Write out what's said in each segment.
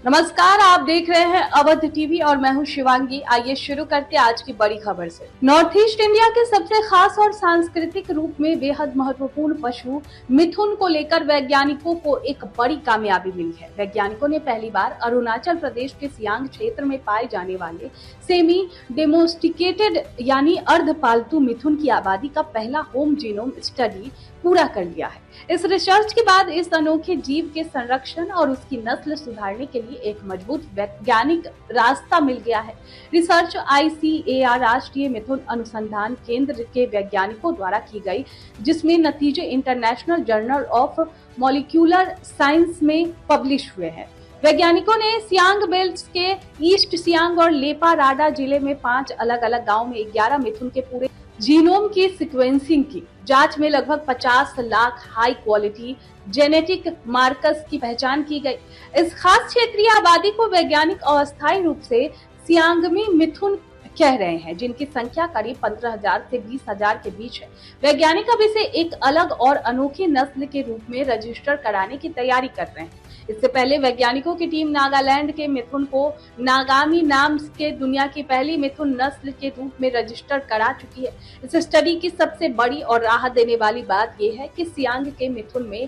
नमस्कार, आप देख रहे हैं अवध टीवी और मैं हूं शिवांगी। आइए शुरू करते हैं आज की बड़ी खबर से। नॉर्थ ईस्ट इंडिया के सबसे खास और सांस्कृतिक रूप में बेहद महत्वपूर्ण पशु मिथुन को लेकर वैज्ञानिकों को एक बड़ी कामयाबी मिली है। वैज्ञानिकों ने पहली बार अरुणाचल प्रदेश के सियांग क्षेत्र में पाए जाने वाले सेमी डेमोस्टिकेटेड यानी अर्धपालतू मिथुन की आबादी का पहला होम जीनोम स्टडी पूरा कर लिया है। इस रिसर्च के बाद इस अनोखे जीव के संरक्षण और उसकी नस्ल सुधारने के लिए एक मजबूत वैज्ञानिक रास्ता मिल गया है। रिसर्च ICAR राष्ट्रीय मिथुन अनुसंधान केंद्र के वैज्ञानिकों द्वारा की गई, जिसमें नतीजे international journal of molecular science में पब्लिश हुए हैं। वैज्ञानिकों ने सियांग बेल्ट के ईस्ट सियांग और लेपा राडा जिले में 5 अलग अलग गांव में 11 मिथुन के पूरे जीनोम की सीक्वेंसिंग की। जांच में लगभग 50 lakh high quality genetic markers की पहचान की गई। इस खास क्षेत्रीय आबादी को वैज्ञानिक अस्थायी रूप से सियांगमी मिथुन कह रहे हैं, जिनकी संख्या करीब 15,000 से 20,000 के बीच है। वैज्ञानिक अब इसे एक अलग और अनोखी नस्ल के रूप में रजिस्टर कराने की तैयारी कर रहे हैं। इससे पहले वैज्ञानिकों की टीम नागालैंड के मिथुन को नागामी नाम के दुनिया की पहली मिथुन नस्ल के रूप में रजिस्टर करा चुकी है। इस स्टडी की सबसे बड़ी और राहत देने वाली बात यह है कि सियांग के मिथुन में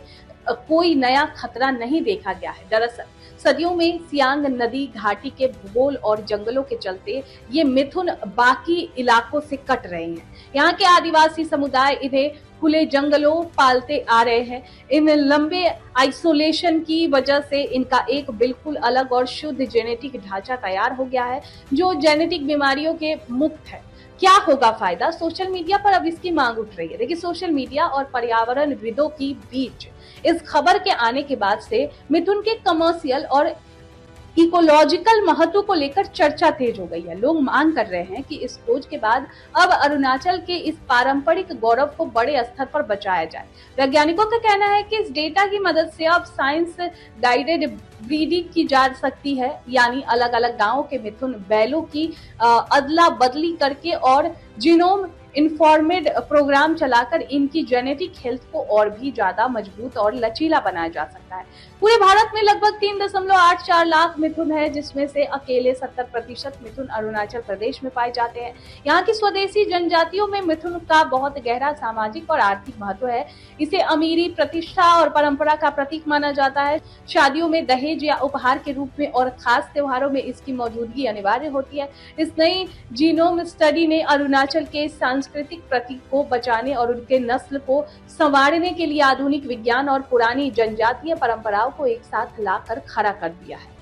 कोई नया खतरा नहीं देखा गया है। दरअसल सदियों में सियांग नदी घाटी के भूगोल और जंगलों के चलते ये मिथुन बाकी इलाकों से कट रहे हैं। यहाँ के आदिवासी समुदाय इन्हें खुले जंगलों पालते आ रहे हैं। इन लंबे आइसोलेशन की वजह से इनका एक बिल्कुल अलग और शुद्ध जेनेटिक ढांचा तैयार हो गया है, जो जेनेटिक बीमारियों के मुक्त है। क्या होगा फायदा? सोशल मीडिया पर अब इसकी मांग उठ रही है। देखिए, सोशल मीडिया और पर्यावरणविदों की बीच इस खबर के आने के बाद से मिथुन के कमर्शियल और इकोलॉजिकल महत्व को लेकर चर्चा तेज हो गई है। लोग मांग कर रहे हैं कि इस खोज के बाद अब अरुणाचल के इस पारंपरिक गौरव को बड़े स्तर पर बचाया जाए। वैज्ञानिकों का कहना है कि इस डेटा की मदद से अब साइंस गाइडेड ब्रीडिंग की जा सकती है, यानी अलग अलग गांवों के मिथुन बैलों की अदला बदली करके और जीनोम इन्फॉर्मेड प्रोग्राम चलाकर इनकी जेनेटिक हेल्थ को और भी ज्यादा मजबूत और लचीला बनाया जा सकता है। पूरे भारत में लगभग 3.84 लाख मिथुन है, जिसमें से अकेले 70% मिथुन अरुणाचल प्रदेश में पाए जाते हैं। यहाँ की स्वदेशी जनजातियों में मिथुन का बहुत गहरा सामाजिक और आर्थिक महत्व है। इसे अमीरी, प्रतिष्ठा और परंपरा का प्रतीक माना जाता है। शादियों में दहेज या उपहार के रूप में और खास त्योहारों में इसकी मौजूदगी अनिवार्य होती है। इस नई जीनोम स्टडी ने अरुणाचल के सांस्कृतिक प्रतीक को बचाने और उनके नस्ल को संवारने के लिए आधुनिक विज्ञान और पुरानी जनजातीय परंपराओं को एक साथ लाकर खड़ा कर दिया है।